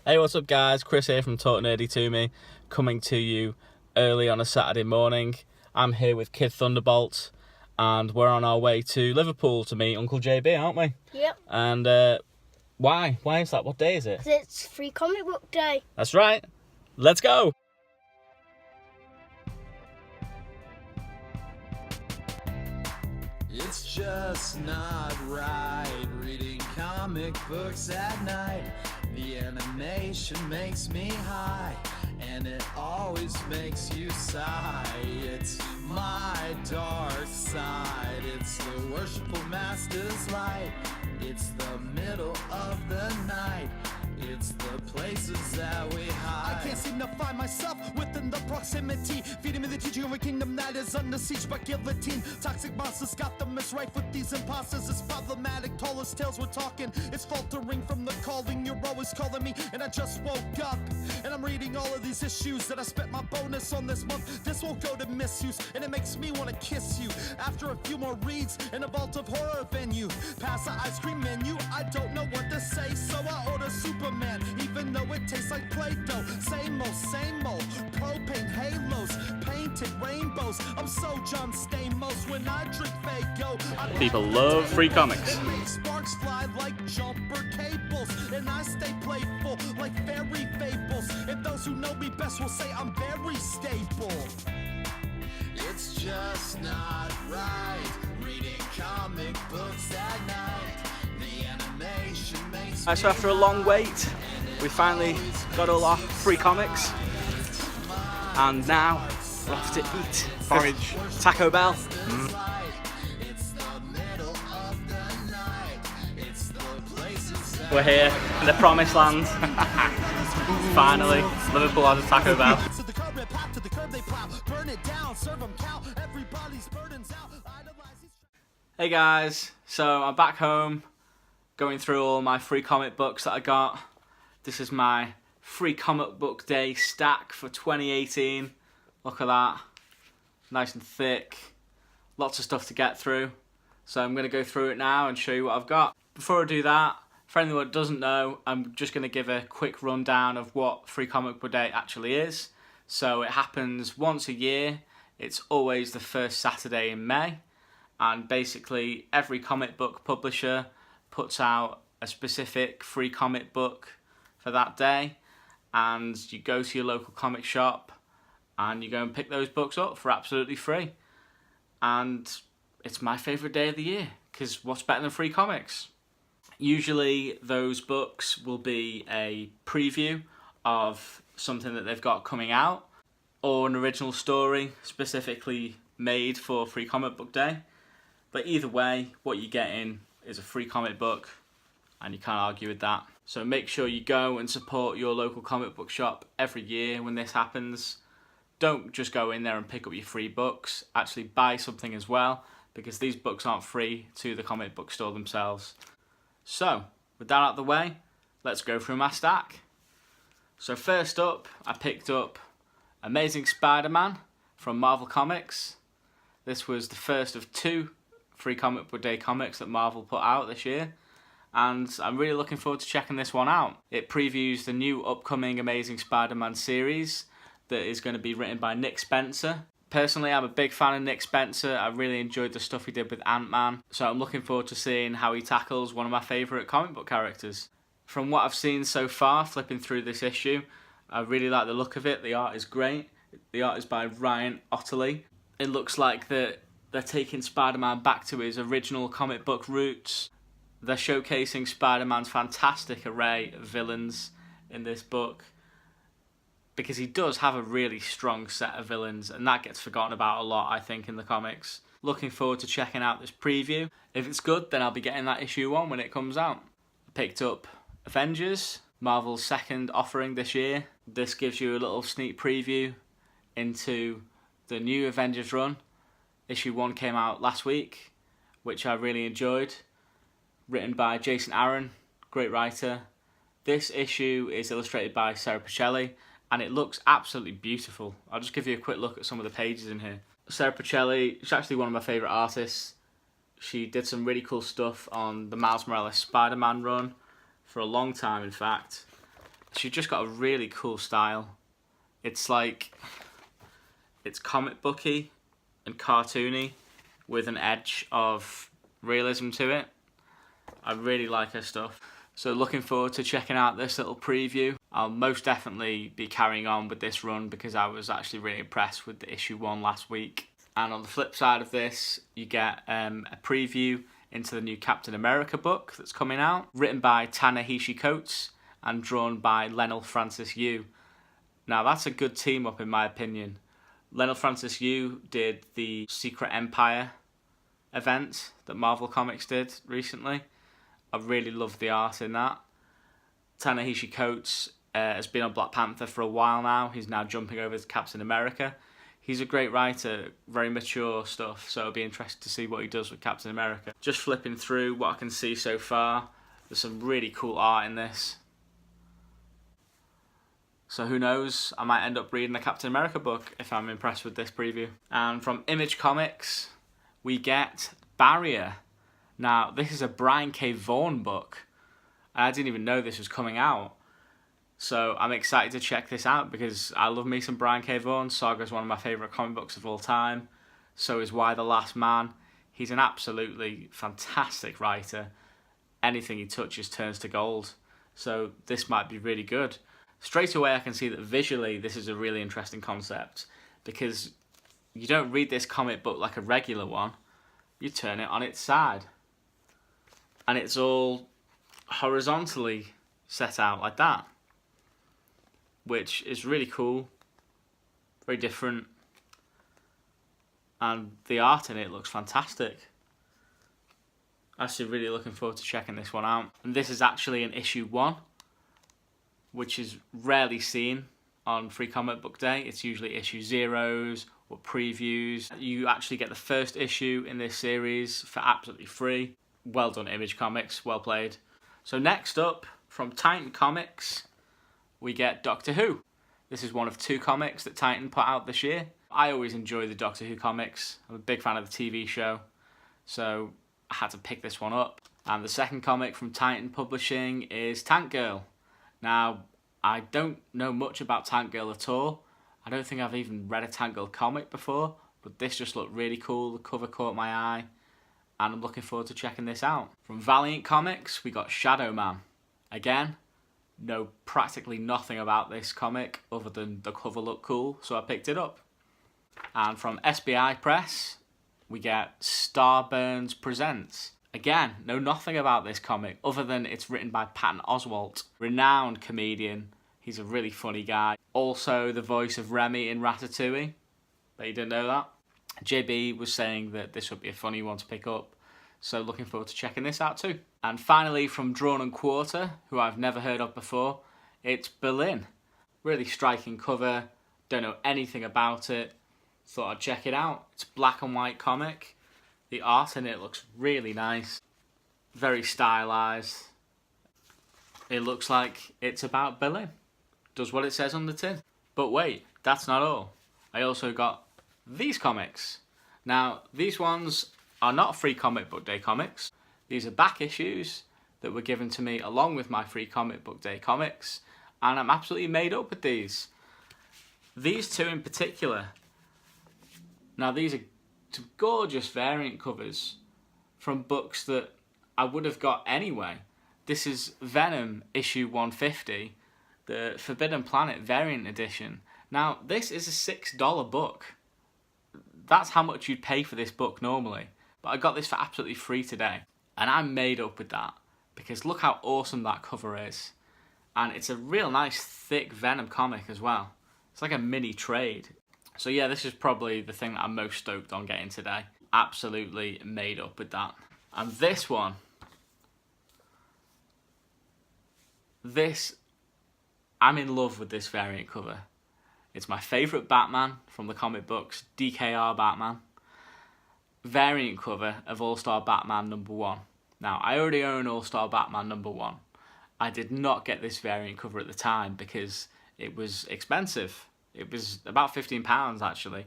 Hey, what's up guys? Chris here from Talk Nerdy to Me, coming to you early on a Saturday morning. I'm here with Kid Thunderbolt and we're on our way to Liverpool to meet Uncle JB, aren't we? Yep. And why? Why is that? What day is it? 'Cause it's Free Comic Book Day. That's right. Let's go! It's just not right reading comic books at night. The animation makes me high, and it always makes you sigh. It's my dark side. It's the worshipful master's light. It's the middle of the night. It's the places that we hide. I can't seem to find myself within the proximity. Feeding me the teaching of a kingdom that is under siege by guillotine. Toxic monsters got them misrife with these imposters. It's problematic, tallest tales we're talking. It's faltering from the calling. You're always calling me, and I just woke up. And I'm reading all of these issues that I spent my bonus on this month. This won't go to misuse, and it makes me want to kiss you. After a few more reads in a vault of horror venue. Past the ice cream menu, I don't know what to say, so I order Superman, even though it tastes like Play-Doh. Same old, propane halos, painted rainbows. I'm so John Stamos when I drink Faygo. People love free comics. Sparks fly like jumper cables, and I stay playful like fairy fables. And those who know me best will say I'm very stable. It's just not right reading comic books at night. The animation makes me So after a long wait, we finally got all our free comics, and now we're off to eat porridge, Taco Bell. It's the middle of the night. It's the places that We're here in the promised land. Finally, Liverpool has a Taco Bell. So the curb rip hop to the curb they plow, burn it down, serve 'em cow, everybody's burdens out. Idolize these- Hey guys, so I'm back home, going through all my free comic books that I got. This is my free comic book day stack for 2018. Look at that, nice and thick, lots of stuff to get through. So I'm going to go through it now and show you what I've got. Before I do that, for anyone that doesn't know, I'm just going to give a quick rundown of what Free Comic Book Day actually is. So it happens once a year. It's always the first Saturday in May. And basically every comic book publisher puts out a specific free comic book for that day. And you go to your local comic shop and you go and pick those books up for absolutely free. And it's my favourite day of the year, because what's better than free comics? Usually those books will be a preview of something that they've got coming out, or an original story specifically made for Free Comic Book Day. But either way, what you're getting is a free comic book, and you can't argue with that. So make sure you go and support your local comic book shop every year when this happens. Don't just go in there and pick up your free books, actually buy something as well, because these books aren't free to the comic book store themselves. So, with that out of the way, let's go through my stack. So first up, I picked up Amazing Spider-Man from Marvel Comics. This was the first of 2 Free Comic Book Day comics that Marvel put out this year, and I'm really looking forward to checking this one out. It previews the new upcoming Amazing Spider-Man series that is going to be written by Nick Spencer. Personally, I'm a big fan of Nick Spencer. I really enjoyed the stuff he did with Ant-Man, so I'm looking forward to seeing how he tackles one of my favourite comic book characters. From what I've seen so far, flipping through this issue, I really like the look of it. The art is great. The art is by Ryan Otterly. It looks like they're taking Spider-Man back to his original comic book roots. They're showcasing Spider-Man's fantastic array of villains in this book, because he does have a really strong set of villains, and that gets forgotten about a lot, I think, in the comics. Looking forward to checking out this preview. If it's good, then I'll be getting that issue 1 when it comes out. I picked up Avengers, Marvel's second offering this year. This gives you a little sneak preview into the new Avengers run. Issue 1 came out last week, which I really enjoyed. Written by Jason Aaron, great writer. This issue is illustrated by Sarah Pichelli, and it looks absolutely beautiful. I'll just give you a quick look at some of the pages in here. Sarah Pichelli, she's actually one of my favourite artists. She did some really cool stuff on the Miles Morales Spider-Man run for a long time, in fact. She's just got a really cool style. It's like, it's comic booky and cartoony with an edge of realism to it. I really like her stuff. So looking forward to checking out this little preview. I'll most definitely be carrying on with this run because I was actually really impressed with the issue 1 last week. And on the flip side of this, you get a preview into the new Captain America book that's coming out, written by Ta-Nehisi Coates and drawn by Leinil Francis Yu. Now that's a good team up in my opinion. Leinil Francis Yu did the Secret Empire event that Marvel Comics did recently. I really love the art in that. Ta-Nehisi Coates has been on Black Panther for a while now. He's now jumping over to Captain America. He's a great writer, very mature stuff, so it'll be interesting to see what he does with Captain America. Just flipping through what I can see so far, there's some really cool art in this. So who knows, I might end up reading the Captain America book if I'm impressed with this preview. And from Image Comics, we get Barrier. Now, this is a Brian K. Vaughan book. I didn't even know this was coming out. So I'm excited to check this out because I love me some Brian K. Vaughan. Saga is one of my favourite comic books of all time. So is Y the Last Man. He's an absolutely fantastic writer. Anything he touches turns to gold. So this might be really good. Straight away I can see that visually this is a really interesting concept because you don't read this comic book like a regular one. You turn it on its side. And it's all horizontally set out like that, which is really cool, very different, and the art in it looks fantastic. Actually really looking forward to checking this one out. And this is actually an issue 1, which is rarely seen on Free Comic Book Day. It's usually issue 0s or previews. You actually get the first issue in this series for absolutely free. Well done, Image Comics, well played. So next up, from Titan Comics, we get Doctor Who. This is one of 2 comics that Titan put out this year. I always enjoy the Doctor Who comics. I'm a big fan of the TV show, so I had to pick this one up. And the second comic from Titan Publishing is Tank Girl. Now, I don't know much about Tank Girl at all. I don't think I've even read a Tank Girl comic before, but this just looked really cool. The cover caught my eye, and I'm looking forward to checking this out. From Valiant Comics, we got Shadow Man. Again, know practically nothing about this comic other than the cover looked cool, so I picked it up. And from SBI Press, we get Starburns Presents. Again, know nothing about this comic other than it's written by Patton Oswalt, renowned comedian. He's a really funny guy. Also the voice of Remy in Ratatouille. Bet you didn't know that. JB was saying that this would be a funny one to pick up, so looking forward to checking this out too. And finally from Drawn and Quarter, who I've never heard of before, it's Berlin. Really striking cover, don't know anything about it, thought I'd check it out. It's a black and white comic. The art in it looks really nice, very stylised. It looks like it's about Berlin. Does what it says on the tin. But wait, that's not all. I also got these comics. Now, these ones are not Free Comic Book Day comics. These are back issues that were given to me along with my Free Comic Book Day comics, and I'm absolutely made up with these. These 2 in particular. Now, these are some gorgeous variant covers from books that I would have got anyway. This is Venom issue 150, the Forbidden Planet variant edition. Now, this is a $6 book. That's how much you'd pay for this book normally. But I got this for absolutely free today. And I'm made up with that because look how awesome that cover is. And it's a real nice thick Venom comic as well. It's like a mini trade. So yeah, this is probably the thing that I'm most stoked on getting today. Absolutely made up with that. And this one. I'm in love with this variant cover. It's my favourite Batman from the comic books, DKR Batman. Variant cover of All-Star Batman #1. Now, I already own All-Star Batman #1. I did not get this variant cover at the time because it was expensive. It was about £15 actually.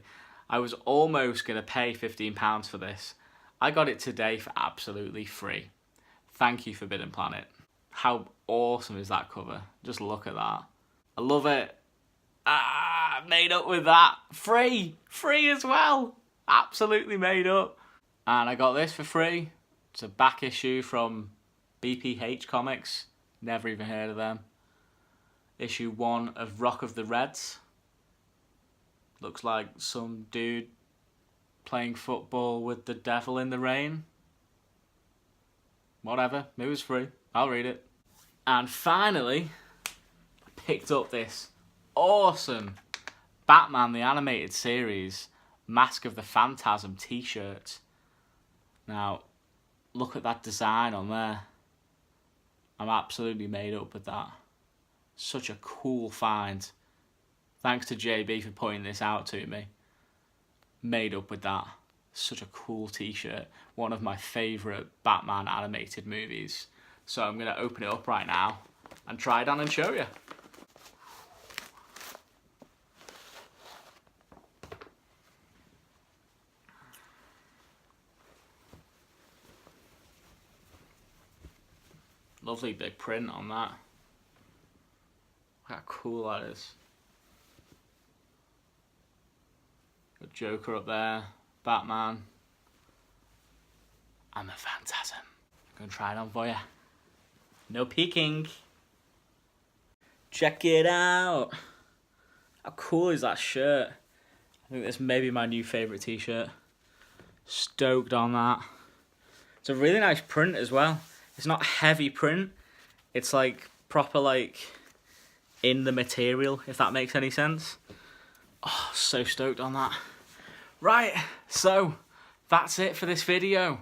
I was almost going to pay £15 for this. I got it today for absolutely free. Thank you, Forbidden Planet. How awesome is that cover? Just look at that. I love it. Made up with that. Free as well. Absolutely made up. And I got this for free. It's a back issue from BPH Comics. Never even heard of them. Issue 1 of Rock of the Reds. Looks like some dude playing football with the devil in the rain. Whatever, it was free. I'll read it. And finally, I picked up this awesome Batman the Animated Series Mask of the Phantasm t-shirt. Now, look at that design on there. I'm absolutely made up with that. Such a cool find. Thanks to JB for pointing this out to me. Made up with that. Such a cool t-shirt. One of my favourite Batman animated movies. So I'm going to open it up right now and try it on and show you. Lovely big print on that. Look how cool that is. Got Joker up there, Batman. I'm a phantasm. I'm gonna try it on for you. No peeking. Check it out. How cool is that shirt? I think this may be my new favourite t-shirt. Stoked on that. It's a really nice print as well. It's not heavy print. It's like proper like in the material, if that makes any sense. Oh, so stoked on that. Right, so that's it for this video.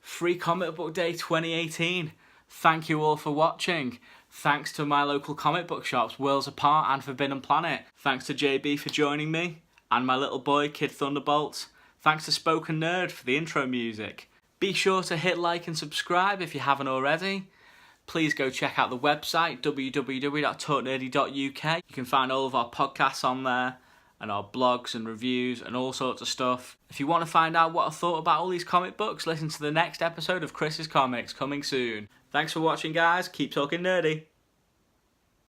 Free Comic Book Day 2018. Thank you all for watching. Thanks to my local comic book shops, Worlds Apart and Forbidden Planet. Thanks to JB for joining me, and my little boy, Kid Thunderbolt. Thanks to Spoken Nerd for the intro music. Be sure to hit like and subscribe if you haven't already. Please go check out the website, www.talknerdy.uk. You can find all of our podcasts on there, and our blogs and reviews and all sorts of stuff. If you want to find out what I thought about all these comic books, listen to the next episode of Chris's Comics, coming soon. Thanks for watching, guys. Keep talking nerdy.